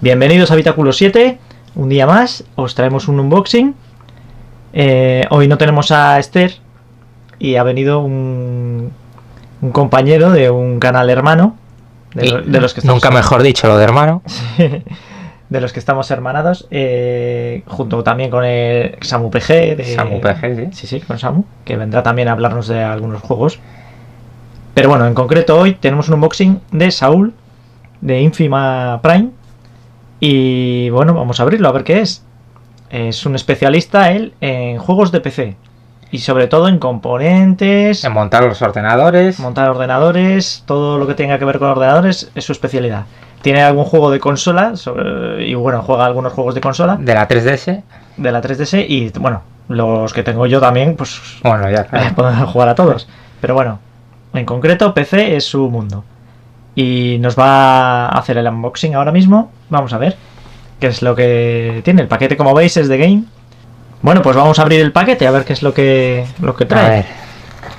Bienvenidos a Habitáculo 7, un día más, os traemos un unboxing. Hoy no tenemos a Esther y ha venido un compañero de un canal hermano, de los que estamos... Nunca mejor dicho lo de hermano. De los que estamos hermanados, junto también con el Samu PG. Samu PG, sí. Sí, con Samu, que vendrá también a hablarnos de algunos juegos. Pero bueno, en concreto hoy tenemos un unboxing de Saúl, de Infima Prime. Y bueno, vamos a abrirlo a ver qué es. Es un especialista él en juegos de PC. Y sobre todo en componentes. En montar los ordenadores. Montar ordenadores, todo lo que tenga que ver con ordenadores es su especialidad. Tiene algún juego de consola. Y bueno, juega algunos juegos de consola. De la 3DS. De la 3DS. Y bueno, los que tengo yo también, pues. Bueno, ya claro. Podemos jugar a todos. Pero bueno, en concreto, PC es su mundo. Y nos va a hacer el unboxing ahora mismo. Vamos a ver qué es lo que tiene. El paquete, como veis, es de Game. Bueno, pues vamos a abrir el paquete a ver qué es lo que trae. A ver,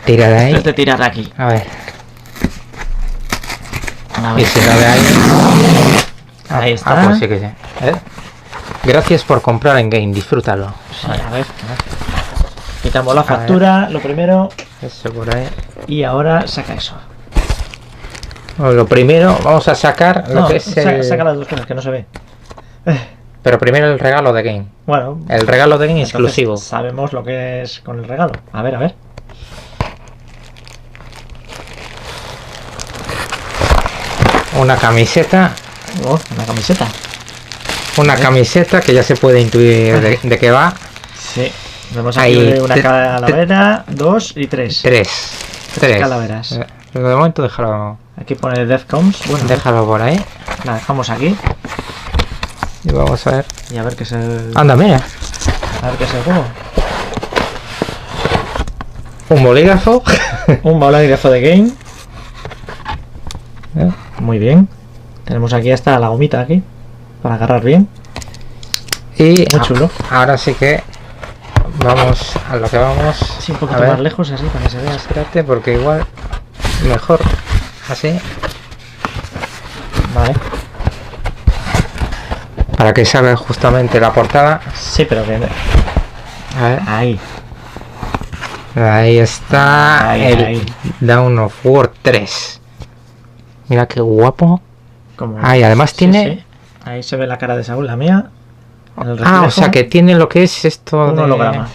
tira de ahí. Es de tirar de aquí. A ver. A ver. Y si no ve ahí. Ahí está. Pues sí que sí. Gracias por comprar en Game, disfrútalo. Sí, a ver. Quitamos la factura, lo primero. Eso por ahí. Y ahora saca eso. Bueno, lo primero, vamos a sacar lo que es saca las dos cosas, que no se ve. Pero primero el regalo de Game. Bueno, el regalo de Game exclusivo. Sabemos lo que es con el regalo. A ver. Una camiseta. Oh, una camiseta. Una camiseta que ya se puede intuir de qué va. Sí. Vemos aquí ahí, una calavera, 2 y 3. Tres calaveras. De momento déjalo. Aquí pone Deathcoms. Bueno, déjalo por ahí. La dejamos aquí. Y vamos a ver. Y a ver qué es el... Anda, mira. A ver qué es el juego. Un bolígrafo. Un bolígrafo de Game. Muy bien. Tenemos aquí hasta la gomita aquí. Para agarrar bien. Y muy chulo. Ahora sí que vamos a lo que vamos. Sí, un poquito más lejos así para que se vea. Espérate, porque igual mejor así. Vale. Para que salga justamente la portada. Sí, pero que... A ver. Ahí está el Dawn of War 3. Mira qué guapo. Ahí además tiene... Sí. Ahí se ve la cara de Saúl, la mía. O sea que tiene lo que es esto un holograma.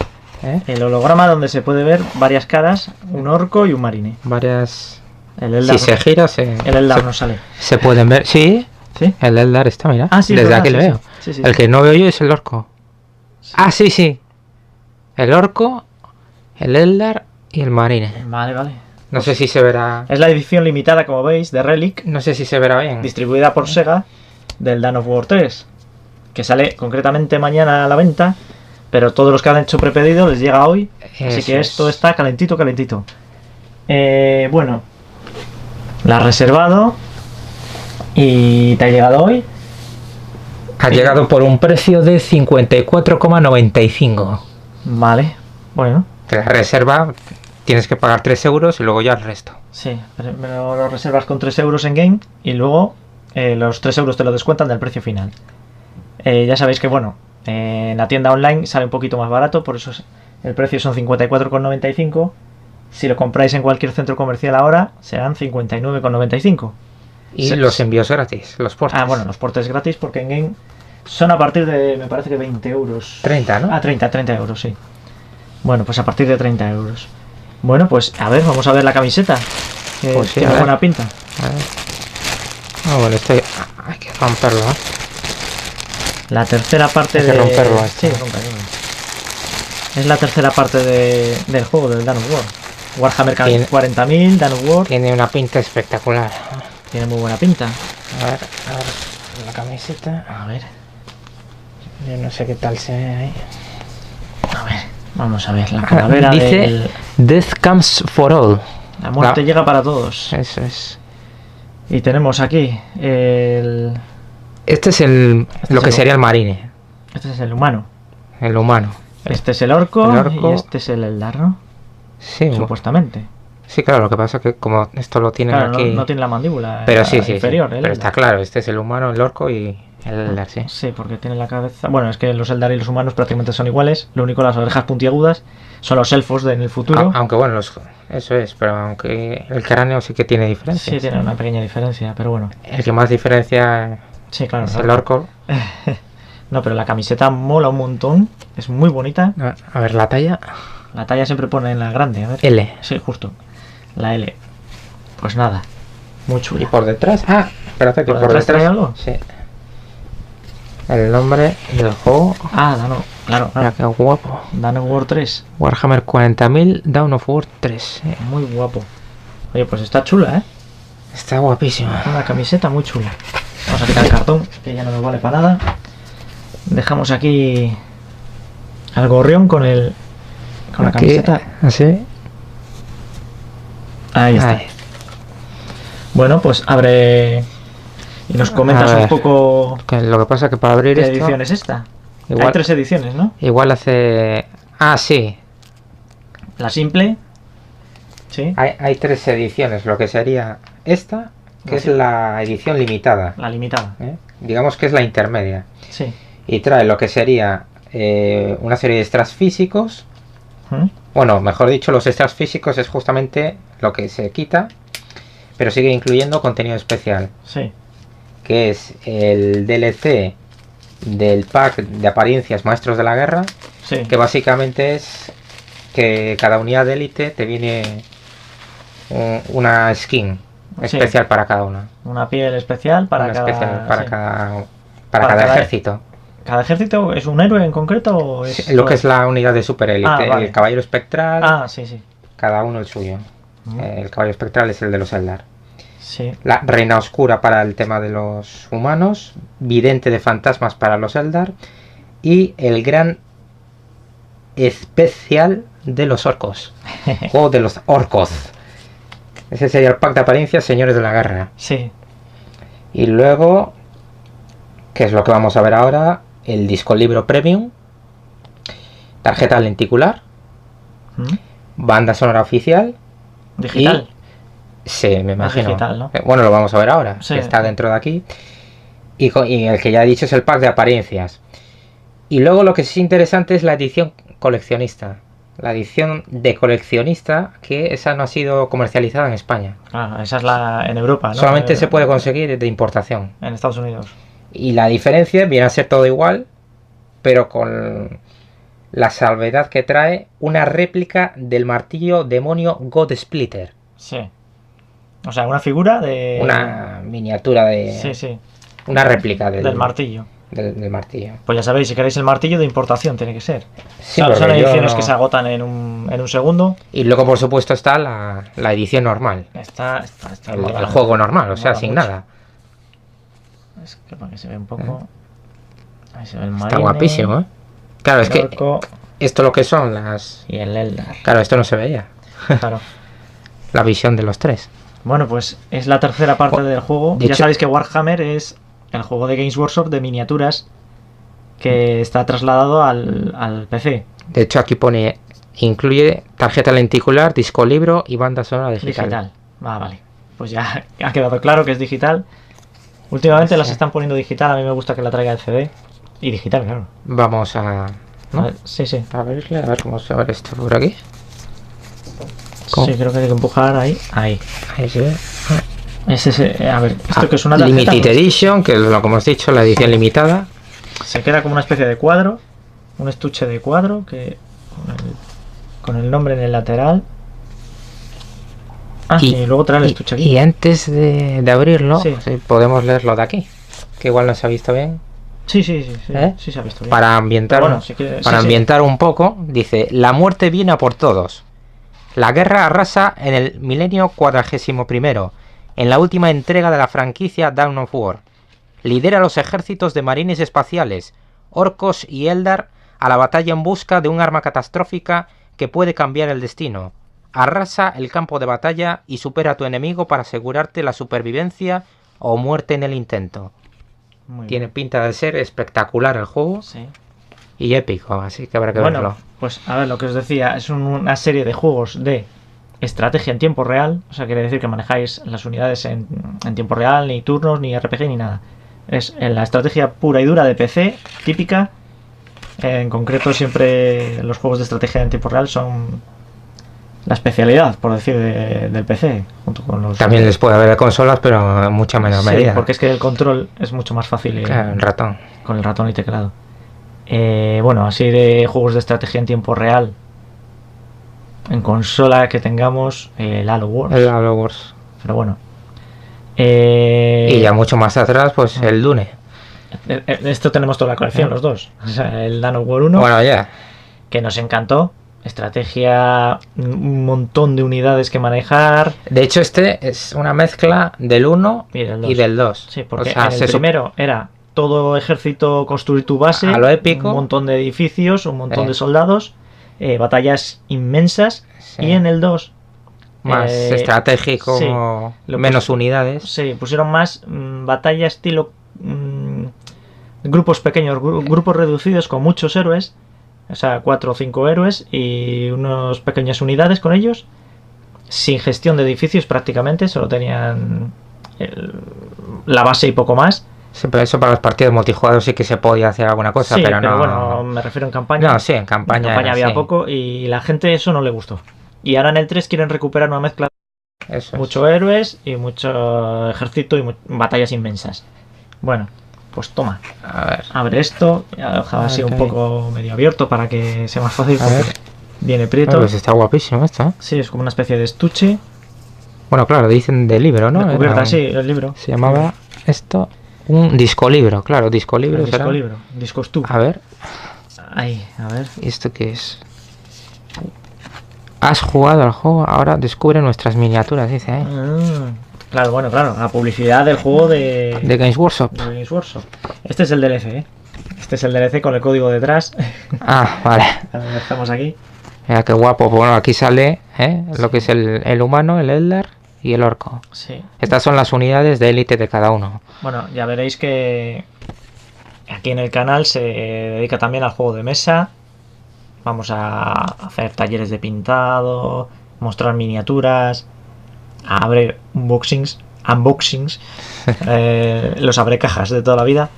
El holograma donde se puede ver varias caras, un orco y un marine. Varias... El Eldar, si se gira, el Eldar no sale. Se pueden ver, sí. El Eldar está, mira. Sí, desde aquí lo veo. Sí. El que no veo yo es el orco. Sí. El orco, el Eldar y el marine. Vale. No sé si se verá. Es la edición limitada, como veis, de Relic. No sé si se verá bien. Distribuida por Sega, del Dawn of War 3. Que sale concretamente mañana a la venta. Pero todos los que han hecho prepedido les llega hoy. Así que esto está calentito. Bueno. La has reservado. Y te ha llegado hoy. Ha llegado por un precio de 54,95. Vale, bueno. La reserva tienes que pagar 3 euros y luego ya el resto. Sí, pero lo reservas con 3 euros en Game y luego los 3 euros te lo descuentan del precio final. Ya sabéis que, bueno, en la tienda online sale un poquito más barato, por eso el precio son 54,95. Si lo compráis en cualquier centro comercial ahora, serán 59,95. Y los envíos gratis, los portes. Bueno, los portes gratis porque en Game son a partir de, me parece que 20 euros. 30, ¿no? 30 euros, sí. Bueno, pues a partir de 30 euros. Bueno, pues a ver, vamos a ver la camiseta. Pues sí, tiene buena pinta. A ver. Bueno, esto hay que romperlo, ¿eh? La tercera parte de... romperlo Sí, romperlo. Es la tercera parte del juego, del Dawn of War. Warhammer 40.000, Dawn of War. Tiene una pinta espectacular. Tiene muy buena pinta. A ver, la camiseta. A ver. Yo no sé qué tal se ve ahí. A ver, vamos a ver. La calavera dice Death comes for all. La muerte llega para todos. Eso es. Y tenemos aquí el... Este es lo que sería el marine. Este es el humano. El humano. Este es el orco y este es el Eldar, ¿no? Sí. Supuestamente. Sí, claro, lo que pasa es que como esto lo tienen aquí... No tiene la mandíbula pero sí, inferior. Pero está claro, este es el humano, el orco y El Eldar, sí. Sí, porque tiene la cabeza... Bueno, es que los Eldar y los humanos prácticamente son iguales. Lo único, las orejas puntiagudas son los elfos en el futuro. Aunque bueno, eso es, pero aunque el cráneo sí que tiene diferencia. Sí, tiene una pequeña diferencia, pero bueno. El que más diferencia sí, claro, es el orco. No, pero la camiseta mola un montón. Es muy bonita. A ver, la talla. La talla siempre pone en la grande, a ver. L. Sí, justo. La L. Pues nada. Muy chula. ¿Y por detrás? Ah, espérate, que ¿Por detrás trae algo? Sí. El nombre del juego. Ah, Dawn of... Claro, Mira qué guapo. Dawn of War 3. Warhammer 40.000, Dawn of War 3. Muy guapo. Oye, pues está chula, ¿eh? Está guapísima. Una camiseta muy chula. Vamos a quitar el cartón, que ya no nos vale para nada. Dejamos aquí al gorrión con el... Con la camiseta. ¿Así? Ahí está. Ahí. Bueno, pues abre... Y nos comentas un poco... Que lo que pasa es que para abrir ¿qué esto... edición es esta? Igual, hay 3 ediciones, ¿no? Igual hace... Ah, sí. La simple. Sí. Hay 3 ediciones. Lo que sería esta, que es la edición limitada. La limitada. Digamos que es la intermedia. Sí. Y trae lo que sería una serie de extras físicos. Bueno, mejor dicho, los extras físicos es justamente lo que se quita, pero sigue incluyendo contenido especial. Sí. Que es el DLC del pack de apariencias Maestros de la Guerra. Sí. Que básicamente es que cada unidad de élite te viene una skin especial para cada una. Una piel especial para cada ejército. ¿Cada ejército es un héroe en concreto? ¿O es lo que es la unidad de super élite? Vale. El caballero espectral. Ah, sí, sí. Cada uno el suyo. El caballero espectral es el de los Eldar. Sí. La reina oscura para el tema de los humanos. Vidente de fantasmas para los Eldar. Y el gran especial de los orcos. O de los orcos. Ese sería el pack de apariencias Señores de la Guerra. Sí. Y luego, que es lo que vamos a ver ahora, el disco libro premium, tarjeta lenticular, banda sonora oficial. ¿Digital? Sí, me imagino. Digital, ¿no? Bueno, lo vamos a ver ahora, sí, que está dentro de aquí. Y el que ya he dicho es el pack de apariencias. Y luego lo que sí es interesante es la edición coleccionista. La edición de coleccionista, que esa no ha sido comercializada en España. Ah, esa es la en Europa, ¿no? Solamente se puede conseguir de importación. En Estados Unidos. Y la diferencia viene a ser todo igual, pero con la salvedad que trae una réplica del martillo demonio God Splitter. Sí. O sea, una figura de... Una miniatura de... Sí, sí. Una réplica del martillo. Del martillo. Pues ya sabéis, si queréis el martillo de importación tiene que ser. Sí, claro, son ediciones que se agotan en un segundo. Y luego, por supuesto, está la edición normal. Está el juego normal, o sea, sin nada. Es que para que se vea un poco... Ahí se ve el marine, está guapísimo, ¿eh? Claro, es que esto lo que son las... Y el Eldar. Claro, esto no se veía. Claro. La visión de los 3. Bueno, pues es la tercera parte del juego. Ya sabéis que Warhammer es el juego de Games Workshop de miniaturas que está trasladado al PC. De hecho, aquí pone... Incluye tarjeta lenticular, disco libro y banda sonora digital. Ah, vale. Pues ya ha quedado claro que es digital. Últimamente las están poniendo digital. A mí me gusta que la traiga el CD. Y digital, claro. Vamos a... ¿no? A ver, sí. A ver cómo se abre esto por aquí. ¿Cómo? Sí, creo que hay que empujar ahí. Ahí se ve. A ver, esto que es una tarjeta... Limited Edition, que es lo que hemos dicho, la edición limitada. Se queda como una especie de cuadro. Un estuche de cuadro que... Con el nombre en el lateral. Y luego trae el estuche aquí. Y antes de abrirlo, sí, podemos leerlo de aquí. Que igual no se ha visto bien. Sí, sí se ha visto bien. Para ambientar, ambientar un poco, dice: la muerte viene a por todos. La guerra arrasa en el milenio 41, en la última entrega de la franquicia Dawn of War. Lidera los ejércitos de marines espaciales, orcos y Eldar a la batalla en busca de un arma catastrófica que puede cambiar el destino. Arrasa el campo de batalla y supera a tu enemigo para asegurarte la supervivencia o muerte en el intento. Tiene pinta de ser espectacular el juego. Sí. Y épico, así que habrá que verlo. Pues a ver, lo que os decía, es una serie de juegos de estrategia en tiempo real. O sea, quiere decir que manejáis las unidades en tiempo real, ni turnos, ni RPG, ni nada. Es en la estrategia pura y dura de PC, típica. En concreto, siempre los juegos de estrategia en tiempo real son la especialidad, por decir, del PC. Junto con los... También les puede haber de consolas, pero en mucha menor medida. Porque es que el control es mucho más fácil claro, el ratón. Con el ratón y teclado. Bueno, así de juegos de estrategia en tiempo real. En consola que tengamos el Halo Wars. El Halo Wars. Pero bueno. Y ya mucho más atrás, pues el Dune. Esto tenemos toda la colección, los dos. O sea, el Dawn of War 1. Bueno, ya. Que nos encantó. Estrategia, un montón de unidades que manejar. De hecho, este es una mezcla del 1 y del 2. Sí, porque en el primero era todo ejército, construir tu base. A lo épico. Un montón de edificios, un montón de soldados. Batallas inmensas. Sí. Y en el 2 más estratégico, sí, menos unidades. Sí, pusieron más batalla estilo grupos pequeños, grupos reducidos con muchos héroes, o sea, 4 o 5 héroes y unas pequeñas unidades con ellos, sin gestión de edificios prácticamente, solo tenían la base y poco más. Sí, pero eso para los partidos multijugador sí que se podía hacer alguna cosa, sí, pero no... bueno, me refiero en campaña. No, sí, en campaña había poco y la gente eso no le gustó. Y ahora en el 3 quieren recuperar una mezcla. Eso mucho héroes y mucho ejército y batallas inmensas. Bueno, pues toma. A ver. Abre esto. Ya lo dejaba así un poco medio abierto para que sea más fácil. A ver. Viene prieto. Pues está guapísimo esto, ¿eh? Sí, es como una especie de estuche. Bueno, claro, dicen de libro, ¿no? De cubierta, sí, el libro. Se llamaba esto un disco libro, claro, disco libro. Disco libro, discos tú. A ver. Ahí, a ver. ¿Y esto qué es? Has jugado al juego, ahora descubre nuestras miniaturas, dice ahí. Claro, bueno, claro, la publicidad del juego de Games Workshop. De Games Workshop. Este es el DLC, ¿eh? Este es el DLC con el código detrás. Ah, vale. Lo dejamos aquí. Mira qué guapo. Bueno, aquí sale lo que es el humano, el Eldar y el orco. Sí. Estas son las unidades de élite de cada uno. Bueno, ya veréis que aquí en el canal se dedica también al juego de mesa. Vamos a hacer talleres de pintado, mostrar miniaturas, a abrir unboxings, los abre cajas de toda la vida.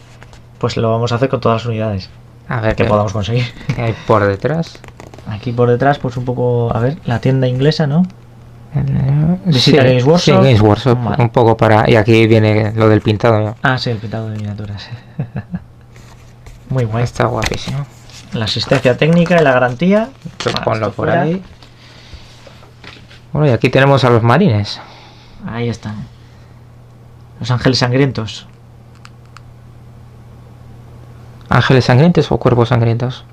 Pues lo vamos a hacer con todas las unidades a ver que podamos conseguir. ¿Qué hay por detrás? Aquí por detrás, pues un poco, a ver, la tienda inglesa, ¿no? Visita Games Workshop. Sí, Games Workshop, vale. Un poco para... Y aquí viene lo del pintado, ¿no? Ah, sí, el pintado de miniaturas. Muy guay. Está guapísimo. La asistencia técnica y la garantía. Ponlo por ahí. Bueno, y aquí tenemos a los marines. Ahí están. Los ángeles sangrientos. ¿Ángeles sangrientos o cuervos sangrientos?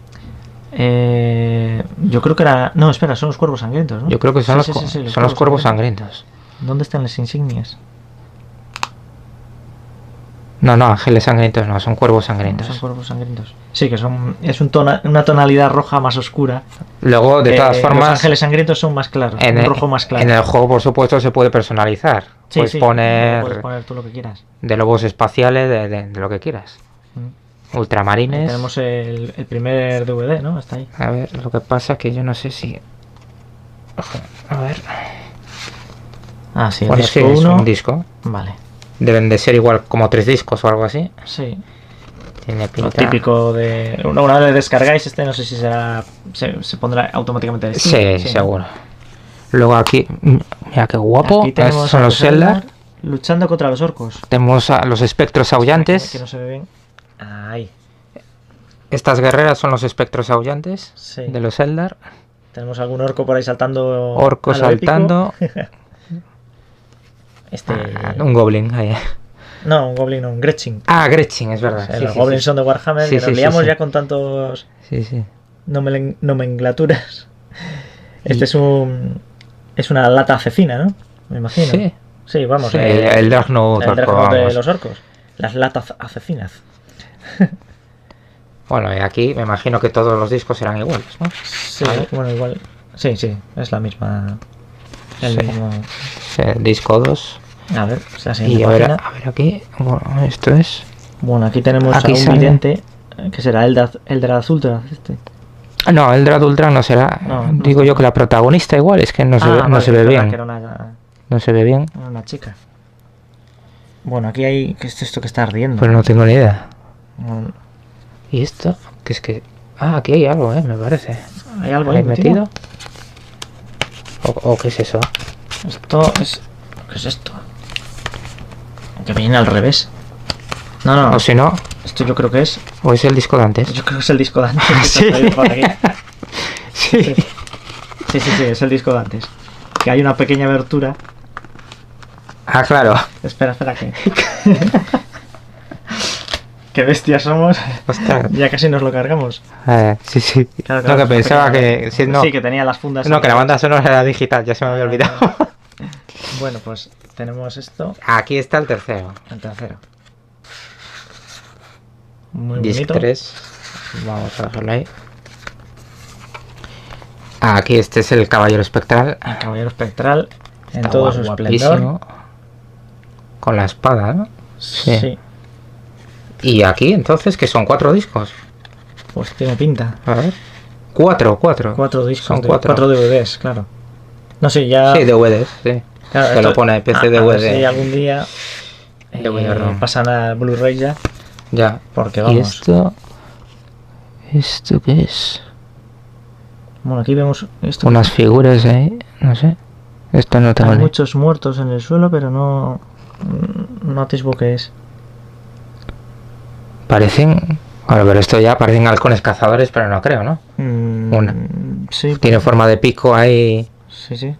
Yo creo que era... No, espera, son los cuervos sangrientos, ¿no? Yo creo que son los cuervos sangrientos. ¿Dónde están las insignias? No, ángeles sangrientos no, son cuervos sangrientos. No, son cuervos sangrientos. Sí, que son una tonalidad roja más oscura. Luego, de todas formas... Los ángeles sangrientos son más claros, un rojo más claro. En el juego, por supuesto, se puede personalizar. Sí, puedes poner tú lo que quieras. De lobos espaciales, de lo que quieras. Ultramarines. Ahí tenemos el primer DVD, ¿no? Está ahí. A ver, lo que pasa es que yo no sé si... A ver... Ah, sí, el disco 1. Es un disco. Vale. Deben de ser igual como 3 discos o algo así. Sí. Tiene pinta. Lo típico de... Una vez descargáis este, no sé si será... Se pondrá automáticamente en Steam. Sí, seguro. Luego aquí... Mira qué guapo. Aquí tenemos son los Eldar. Luchando contra los orcos. Tenemos a los espectros aullantes. Que no se ve bien. Ahí. Estas guerreras son los espectros aullantes de los Eldar. Tenemos algún orco por ahí saltando. Orco saltando. Un goblin ahí. No, un goblin no, un Gretchin. Ah, Gretchin, es verdad. Los goblins son de Warhammer. Nos liamos ya con tantos nomenclaturas. Este es una lata asesina, ¿no? Me imagino. Sí, vamos. El Dragnot de los orcos. Las latas asesinas. Bueno, y aquí me imagino que todos los discos serán iguales, ¿no? Sí, bueno, igual. Sí, es la misma. El mismo. Disco 2. A ver, y a ver aquí. Bueno, esto es. Bueno, aquí tenemos a un vidente. Que será Eldrad Ultra. No, Eldrad Ultra no será. Digo yo que la protagonista igual, es que no se ve bien. Que era no se ve bien. Era una chica. Bueno, aquí hay... ¿Qué es esto que está ardiendo? Pues no tengo ni idea. No, ¿Y esto? ¿Qué es que...? Ah, aquí hay algo, me parece. ¿hay algo ahí metido? ¿O qué es eso? Esto es... ¿Qué es esto? Que viene al revés. No. O si no... Esto yo creo que es... ¿O es el disco de antes? Yo creo que es el disco de antes. Sí. Sí. Sí, es el disco de antes. Que hay una pequeña abertura. Ah, claro. Espera, que... Qué bestias somos. Ostras. Ya casi nos lo cargamos. Sí. Claro, No, que pensaba que... Sí, no. Sí, que tenía las fundas. No, que la banda sonora era digital, ya se me había olvidado. Bueno, pues tenemos esto. Aquí está el tercero. El tercero. Muy Disc bonito. 3. Vamos a dejarlo ahí. Aquí este es el Caballero Espectral. El Caballero Espectral en Está todo su esplendor. guapísimo. Con la espada, ¿no? Sí. Y aquí entonces, que son 4 discos. Pues tiene pinta. A ver. 4. 4 discos. Son de 4 DVDs, claro. No sé, ya... Sí, DVDs, sí. Claro, Se lo pone PC a ver DVD. si algún día DVD-ROM. pasan a Blu-ray ya. Ya. Porque ¿Y vamos. esto? ¿Esto qué es? Bueno, aquí vemos esto. Unas figuras ahí, no sé. Esto no tengo Hay ni... muchos muertos en el suelo, pero no atisbo qué es. Parecen... Bueno, pero esto ya parecen halcones cazadores, pero no creo, ¿no? Una. Sí. Tiene forma de pico ahí... Sí.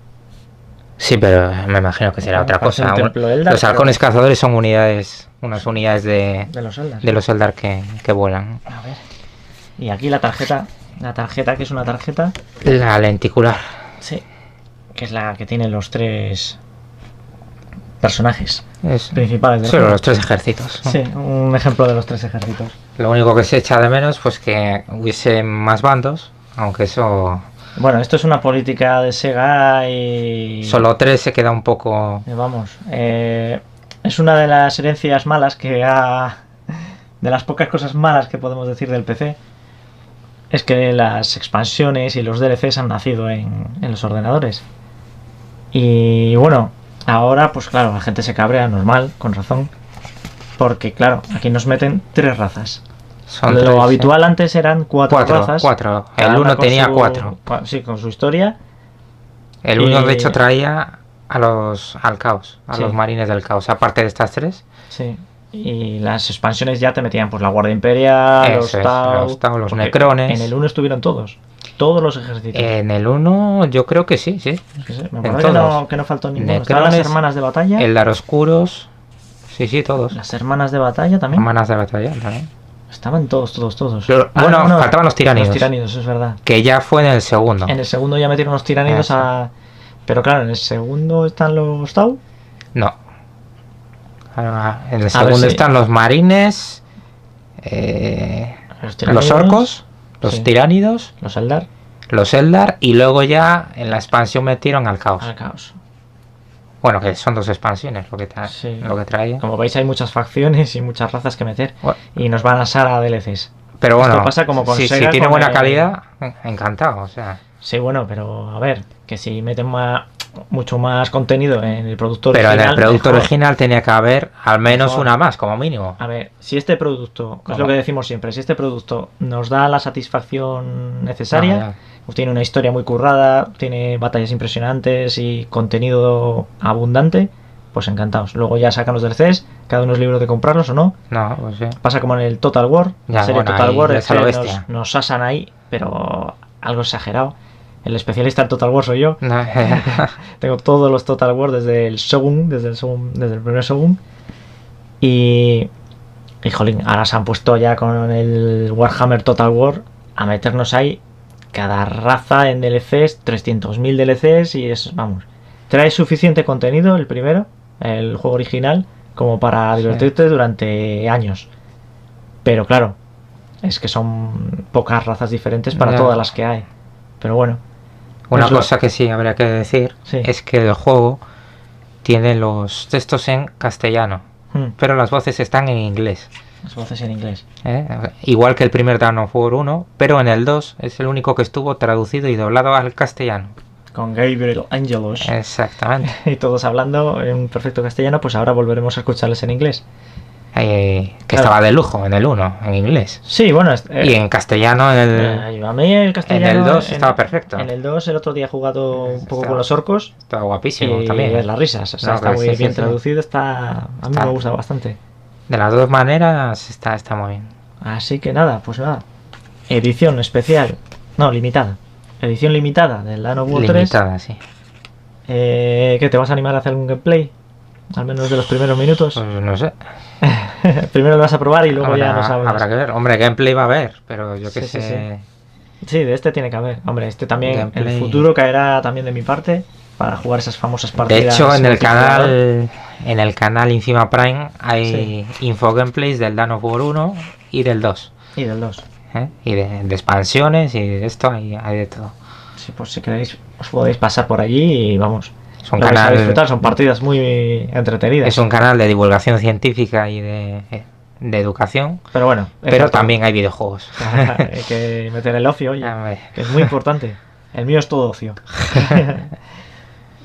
Sí, pero me imagino que será otra Parece cosa. un templo Eldar, Los halcones cazadores son unidades... Unas unidades de los Eldar. de los Eldar que vuelan. A ver. Y aquí la tarjeta. La tarjeta, que es una tarjeta. La lenticular. Sí. Que es la que tiene los 3 personajes Es principales del solo juego. los 3 ejércitos, ¿no? Sí, un ejemplo de los 3 ejércitos. Lo único que se echa de menos, pues que hubiese más bandos, aunque eso... Bueno, esto es una política de Sega y... Solo 3 se queda un poco... Vamos, es una de las herencias malas que ha... De las pocas cosas malas que podemos decir del PC, es que las expansiones y los DLCs han nacido en los ordenadores. Y bueno, ahora pues claro, la gente se cabrea, normal, con razón. Porque claro, aquí nos meten 3 razas. Son Lo 3, habitual antes eran 4 razas. 4. cada El una 1 con tenía su- 4. Sí, con su historia. El 1 Y- de hecho traía al caos, a Sí. los marines del caos. Aparte de estas 3, Sí. Y las expansiones ya te metían pues la Guardia Imperial, Eso los es, Tau, los Tau, los porque Necrones. En el 1 estuvieron todos. Todos los ejércitos. en el 1 yo creo que sí. Sí, me en acuerdo todos. que no faltó ninguno. Estaban las Necrones, hermanas de batalla. Eldar Oscuros, sí, todos. Las hermanas de batalla también. Hermanas de batalla también. Estaban todos. Bueno, faltaban los tiránidos. Los tiránidos, es verdad. Que ya fue en el segundo. En el segundo ya metieron los tiránidos Eso. a... Pero claro, en el segundo están los Tau. No. En el ver segundo si- están los marines, Los los tiránidos, orcos, los sí. tiránidos, Los Eldar. los Eldar y luego ya en la expansión metieron al caos. Al caos. Bueno, que son 2 expansiones lo que, Sí. lo que traía. Como veis hay muchas facciones y muchas razas que meter. Bueno, Y nos van a asar a DLCs. pero bueno, Esto pasa como con si Sega tiene con buena el- calidad, encantado. O sea, Sí, bueno, pero a ver, que si meten mucho más contenido en el producto pero original. en el producto mejor. original tenía que haber al menos Mejor. una más, como mínimo. A ver, si este producto, es ¿Cómo? lo que decimos siempre, si este producto nos da la satisfacción necesaria, tiene una historia muy currada, tiene batallas impresionantes y contenido abundante, pues encantados. Luego ya sacan los DLCs, cada uno es libre de comprarlos o no. No, pues sí. Pasa como en el Total War, Ya, la serie bueno, Total ahí War, ya es es a lo que bestia. nos asan ahí, pero algo exagerado. El especialista en Total War soy yo. No, Tengo todos los Total War desde el Shogun, desde el primer Shogun. Y jolín, ahora se han puesto ya con el Warhammer Total War a meternos ahí cada raza en DLCs, 300.000 DLCs y es, vamos, trae suficiente contenido el primero, el juego original, como para divertirte durante años. Pero claro, es que son pocas razas diferentes para Ya. todas las que hay. Pero bueno. Una Es lo- cosa que sí habría que decir Sí. es que el juego tiene los textos en castellano, pero las voces están en inglés. Las voces en inglés. Igual que el primer Dawn of War 1, pero en el 2 es el único que estuvo traducido y doblado al castellano. con Gabriel Angelos. Exactamente. Y todos hablando en un perfecto castellano, pues ahora volveremos a escucharles en inglés. Que estaba de lujo en el 1, en inglés. Sí, bueno. Y en castellano en el... a mí el castellano... En el 2 estaba perfecto. En el 2 el otro día he jugado un poco con los orcos. Estaba guapísimo y también. Y las risas, o sea, está muy bien traducido, a mí me gusta bastante. De las dos maneras está muy bien. Así que nada, pues nada. Edición especial. No, limitada. Edición limitada del Dawn of War 3. Limitada, sí. ¿Qué, te vas a animar a hacer un gameplay? Al menos de los primeros minutos. Pues no sé. Primero lo vas a probar y luego ya no sabes. Habrá que ver. Hombre, gameplay va a haber, pero yo qué sé. Sí, de este tiene que haber. Hombre, este también, gameplay. El futuro caerá también de mi parte para jugar esas famosas partidas. De hecho, en el canal Infima Prime hay info gameplays del Dawn of War 1 y del 2. Y del 2. Y de expansiones y de esto hay de todo. Sí, pues si queréis os podéis pasar por allí y vamos. Es un canal, a disfrutar, son partidas muy entretenidas. Es un canal de divulgación científica y de educación. Pero bueno. Pero también hay videojuegos. Hay que meter el ocio, oye, que es muy importante. El mío es todo ocio.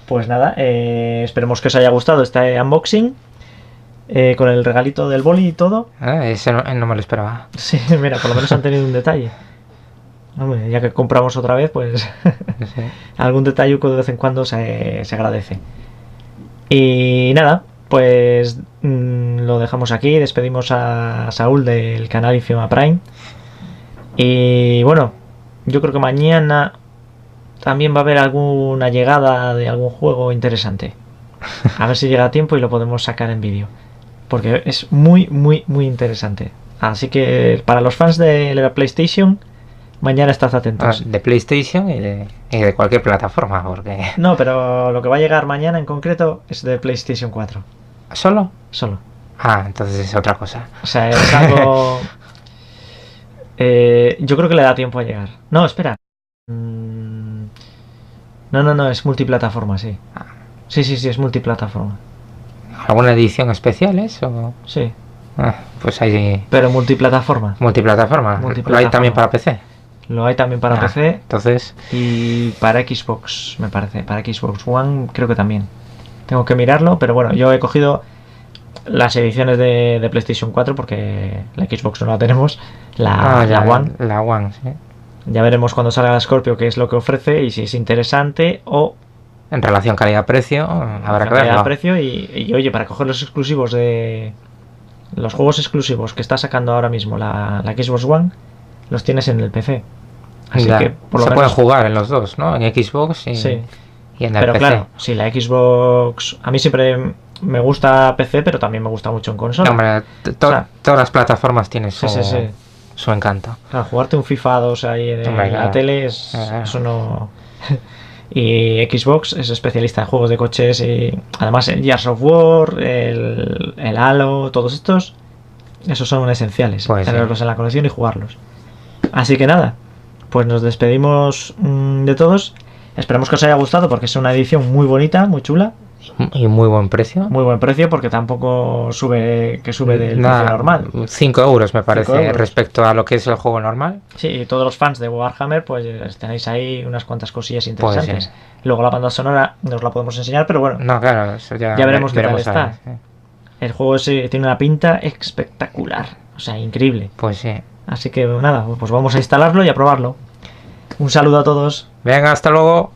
Pues nada, esperemos que os haya gustado este unboxing. Con el regalito del boli y todo. Ese no me lo esperaba. Sí, mira, por lo menos han tenido un detalle. Hombre, ya que compramos otra vez, pues sí. Algún detalluco de vez en cuando se agradece. Y nada, pues lo dejamos aquí. Despedimos a Saúl del canal Infima Prime. Y bueno, yo creo que mañana también va a haber alguna llegada de algún juego interesante. A ver si llega a tiempo y lo podemos sacar en vídeo. Porque es muy, muy, muy interesante. Así que para los fans de la PlayStation, mañana estad atentos. De PlayStation y de cualquier plataforma, porque... No, pero lo que va a llegar mañana en concreto es de PlayStation 4. ¿Solo? Solo. Ah, entonces es otra cosa. O sea, es algo... yo creo que le da tiempo a llegar. No, espera. No, es multiplataforma, sí. Sí, es multiplataforma. ¿Alguna edición especial eso? Sí. Pues hay... Pero multiplataforma. Multiplataforma. ¿Lo hay también para PC? Lo hay también para PC. Entonces... Y para Xbox, me parece. Para Xbox One creo que también. Tengo que mirarlo, pero bueno, yo he cogido las ediciones de PlayStation 4 porque la Xbox no la tenemos. La One. La One, sí. Ya veremos cuando salga la Scorpio qué es lo que ofrece y si es interesante o... En relación calidad-precio, habrá que verlo. Calidad-precio y oye, para coger los exclusivos de... Los juegos exclusivos que está sacando ahora mismo la Xbox One, los tienes en el PC. Así que por lo se menos... puede jugar en los dos, ¿no? En Xbox y en el pero PC. Claro, sí, la Xbox... A mí siempre me gusta PC, pero también me gusta mucho en consola. Hombre, todas las plataformas tienen su encanto. Claro, jugarte un FIFA 2 ahí en la tele, eso no... Y Xbox es especialista en juegos de coches y además el Gears of War, el Halo, todos estos, esos son esenciales, pues tenerlos en la colección y jugarlos. Así que nada, pues nos despedimos de todos. Esperamos que os haya gustado porque es una edición muy bonita, muy chula. Y muy buen precio. Muy buen precio porque tampoco sube del precio normal. 5 euros me parece respecto a lo que es el juego normal. Sí, y todos los fans de Warhammer pues tenéis ahí unas cuantas cosillas interesantes. Pues luego la banda sonora no os la podemos enseñar, pero bueno. No, claro, eso ya veremos qué tal está. El juego tiene una pinta espectacular, o sea, increíble. Pues sí. Así que nada, pues vamos a instalarlo y a probarlo. Un saludo a todos. Venga, hasta luego.